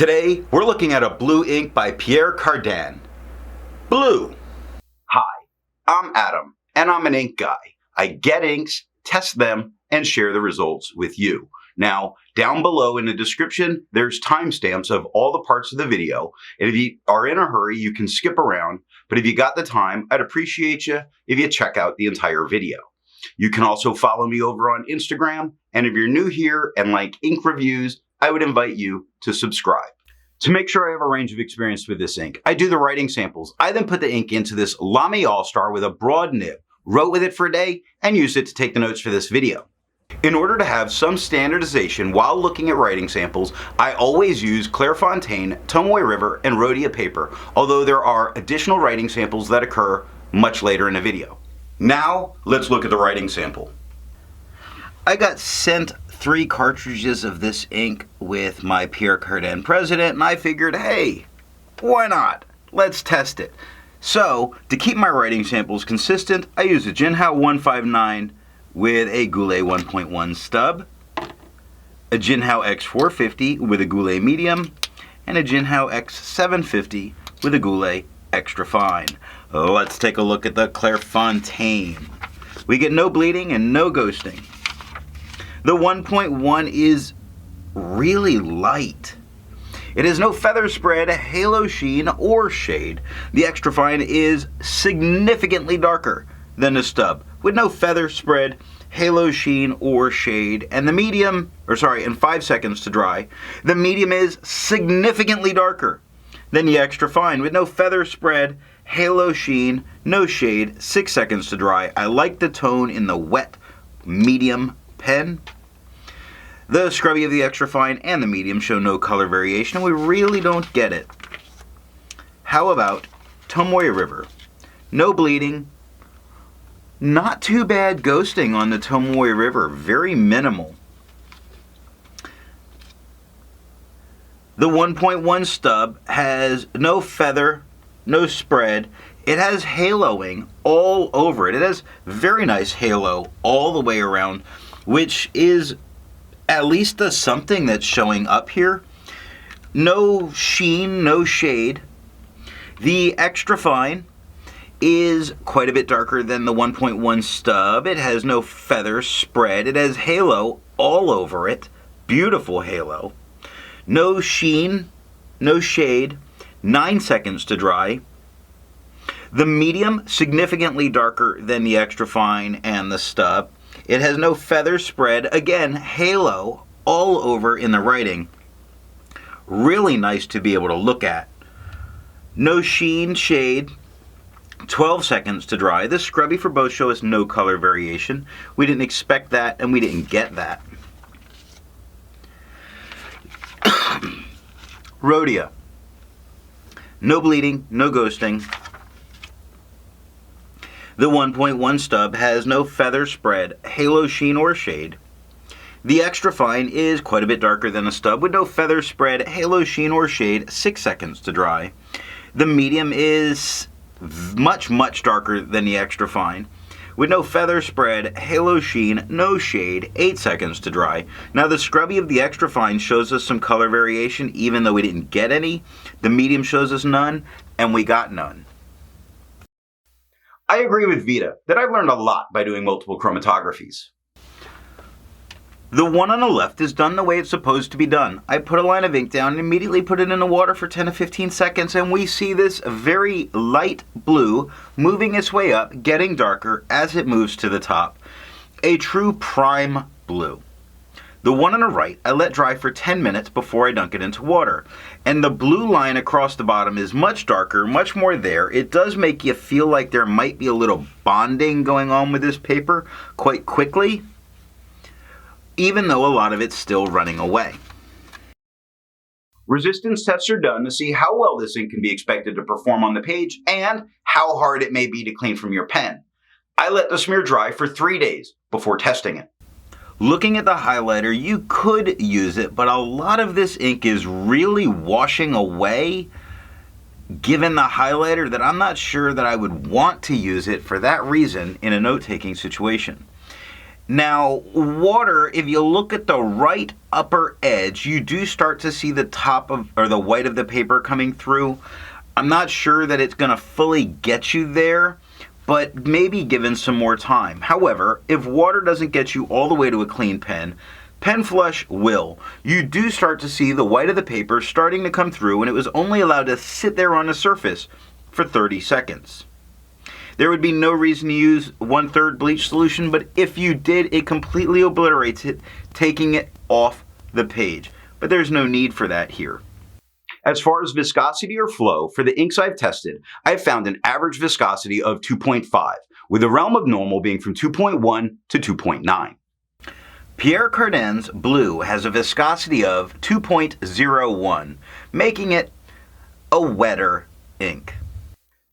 Today, we're looking at a blue ink by Pierre Cardin Blue. Hi, I'm Adam, and I'm an ink guy. I get inks, test them, and share the results with you. Now, down below in the description, there's timestamps of all the parts of the video, and if you are in a hurry, you can skip around, but if you got the time, I'd appreciate you if you check out the entire video. You can also follow me over on Instagram, and if you're new here and like ink reviews, I would invite you to subscribe. To make sure I have a range of experience with this ink, I do the writing samples. I then put the ink into this Lamy All-Star with a broad nib, wrote with it for a day, and used it to take the notes for this video. In order to have some standardization while looking at writing samples, I always use Clairfontaine, Tomoe River, and Rhodia paper, although there are additional writing samples that occur much later in the video. Now, let's look at the writing sample. I got sent 3 cartridges of this ink with my Pierre Cardin President, and I figured, hey, why not? Let's test it. So, to keep my writing samples consistent, I use a Jinhao 159 with a Goulet 1.1 stub, a Jinhao X450 with a Goulet medium, and a Jinhao X750 with a Goulet extra fine. Let's take a look at the Clairfontaine. We get no bleeding and no ghosting. The 1.1 is really light. It has no feather spread, halo sheen, or shade. The extra fine is significantly darker than the stub, with no feather spread, halo sheen, or shade. And the medium, in 5 seconds to dry, the medium is significantly darker than the extra fine, with no feather spread, halo sheen, no shade, 6 seconds to dry. I like the tone in the wet medium pen. The scrubby of the extra fine and the medium show no color variation, and we really don't get it. How about Tomoe River? No bleeding. Not too bad ghosting on the Tomoe River, very minimal. The 1.1 stub has no feather, no spread. It has haloing all over it. It has very nice halo all the way around, which is at least the something that's showing up here. No sheen, no shade. The extra fine is quite a bit darker than the 1.1 stub. It has no feather spread. It has halo all over it. Beautiful halo. No sheen, no shade. 9 seconds to dry. The medium, significantly darker than the extra fine and the stub. It has no feather spread. Again, halo all over in the writing. Really nice to be able to look at. No sheen, shade. 12 seconds to dry. The scrubby for both show us no color variation. We didn't expect that, and we didn't get that. Rhodia. No bleeding, no ghosting. The 1.1 stub has no feather spread, halo sheen, or shade. The extra fine is quite a bit darker than the stub with no feather spread, halo sheen, or shade. 6 seconds to dry. The medium is much darker than the extra fine with no feather spread, halo sheen, no shade. 8 seconds to dry. Now the scrubby of the extra fine shows us some color variation even though we didn't get any. The medium shows us none, and we got none. I agree with Vita that I've learned a lot by doing multiple chromatographies. The one on the left is done the way it's supposed to be done. I put a line of ink down and immediately put it in the water for 10 to 15 seconds, and we see this very light blue moving its way up, getting darker as it moves to the top. A true prime blue. The one on the right, I let dry for 10 minutes before I dunk it into water. And the blue line across the bottom is much darker, much more there. It does make you feel like there might be a little bonding going on with this paper quite quickly, even though a lot of it's still running away. Resistance tests are done to see how well this ink can be expected to perform on the page and how hard it may be to clean from your pen. I let the smear dry for 3 days before testing it. Looking at the highlighter, you could use it, but a lot of this ink is really washing away given the highlighter that I'm not sure that I would want to use it for that reason in a note-taking situation. Now, water, if you look at the right upper edge, you do start to see the top of, or the white of the paper coming through. I'm not sure that it's going to fully get you there, but maybe given some more time. However, if water doesn't get you all the way to a clean pen, pen flush will. You do start to see the white of the paper starting to come through, and it was only allowed to sit there on the surface for 30 seconds. There would be no reason to use 1/3 bleach solution, but if you did, it completely obliterates it, taking it off the page. But there's no need for that here. As far as viscosity or flow, for the inks I've tested, I've found an average viscosity of 2.5, with the realm of normal being from 2.1 to 2.9. Pierre Cardin's Blue has a viscosity of 2.01, making it a wetter ink.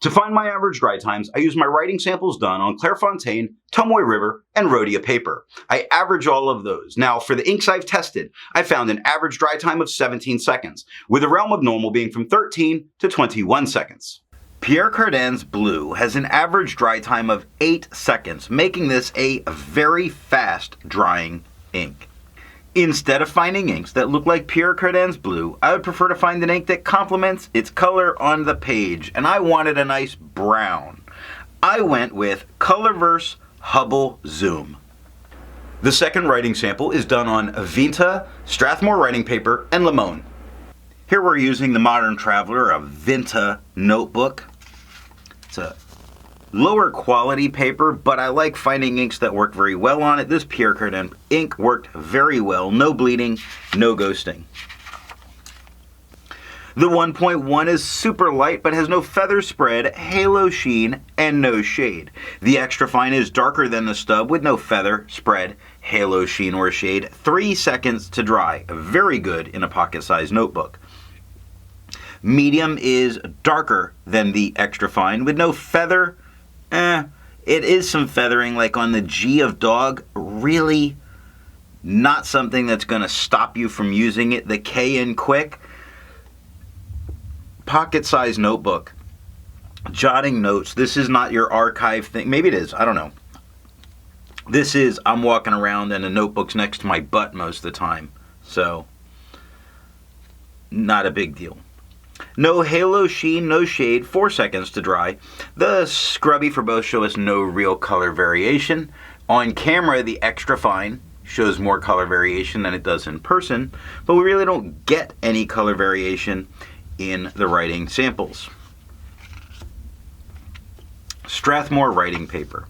To find my average dry times, I use my writing samples done on Clairfontaine, Tomoe River, and Rhodia paper. I average all of those. Now, for the inks I've tested, I found an average dry time of 17 seconds, with the realm of normal being from 13 to 21 seconds. Pierre Cardin's Blue has an average dry time of 8 seconds, making this a very fast drying ink. Instead of finding inks that look like Pierre Cardin's Blue, I would prefer to find an ink that complements its color on the page, and I wanted a nice brown. I went with Colorverse Hubble Zoom. The second writing sample is done on Vinta, Strathmore writing paper, and Limone. Here we're using the Modern Traveler, a Vinta notebook. It's a lower quality paper, but I like finding inks that work very well on it. This Pierre Cardin ink worked very well. No bleeding, no ghosting. The 1.1 is super light, but has no feather spread, halo sheen, and no shade. The extra fine is darker than the stub with no feather spread, halo sheen, or shade. 3 seconds to dry. Very good in a pocket-sized notebook. Medium is darker than the extra fine with no feather. It is some feathering like on the G of dog. Really not something that's going to stop you from using it. The K in quick. Pocket-sized notebook. Jotting notes. This is not your archive thing. Maybe it is. I don't know. This is, I'm walking around and a notebook's next to my butt most of the time. So, not a big deal. No halo sheen, no shade, 4 seconds to dry. The scrubby for both show us no real color variation. On camera, the extra fine shows more color variation than it does in person, but we really don't get any color variation in the writing samples. Strathmore writing paper.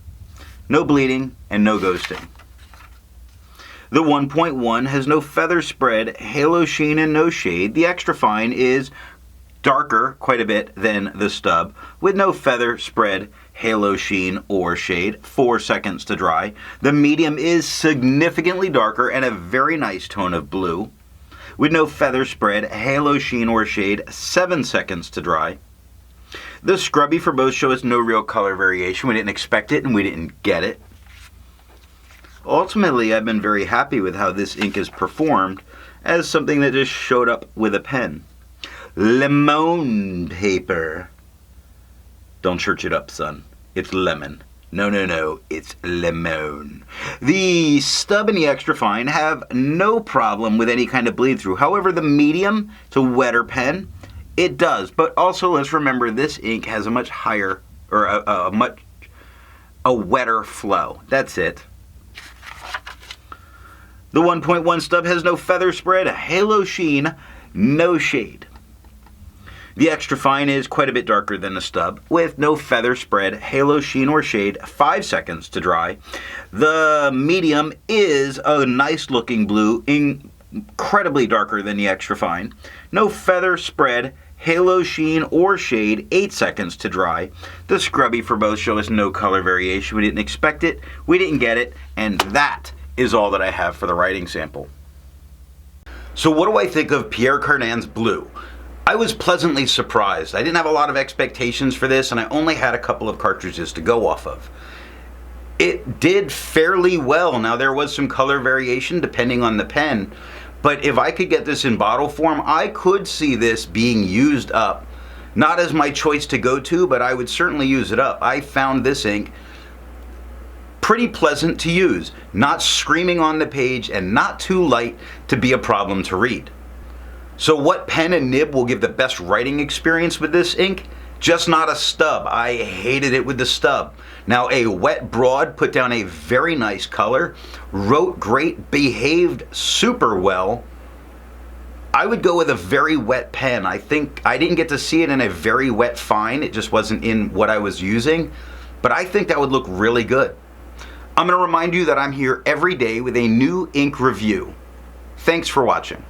No bleeding and no ghosting. The 1.1 has no feather spread, halo sheen, and no shade. The extra fine is darker quite a bit than the stub, with no feather spread, halo sheen, or shade. 4 seconds to dry. The medium is significantly darker and a very nice tone of blue, with no feather spread, halo sheen, or shade. 7 seconds to dry. The scrubby for both show us no real color variation. We didn't expect it and we didn't get it. Ultimately, I've been very happy with how this ink is performed as something that just showed up with a pen. Limone paper. Don't church it up, son. It's lemon. No, it's limone. The stub and the extra fine have no problem with any kind of bleed through. However, the medium, it's a wetter pen, it does. But also, let's remember, this ink has a much higher, or a wetter flow. That's it. The 1.1 stub has no feather spread, a halo sheen, no shade. The extra fine is quite a bit darker than the stub, with no feather spread, halo sheen, or shade. 5 seconds to dry. The medium is a nice looking blue, incredibly darker than the extra fine. No feather spread, halo sheen, or shade. 8 seconds to dry. The scrubby for both show us no color variation. We didn't expect it, we didn't get it, and that is all that I have for the writing sample. So what do I think of Pierre Cardin's Blue? I was pleasantly surprised. I didn't have a lot of expectations for this, and I only had a couple of cartridges to go off of. It did fairly well. Now, there was some color variation depending on the pen, but if I could get this in bottle form, I could see this being used up. Not as my choice to go to, but I would certainly use it up. I found this ink pretty pleasant to use, not screaming on the page and not too light to be a problem to read. So what pen and nib will give the best writing experience with this ink? Just not a stub. I hated it with the stub. Now a wet broad put down a very nice color, wrote great, behaved super well. I would go with a very wet pen. I think I didn't get to see it in a very wet fine. It just wasn't in what I was using, but I think that would look really good. I'm going to remind you that I'm here every day with a new ink review. Thanks for watching.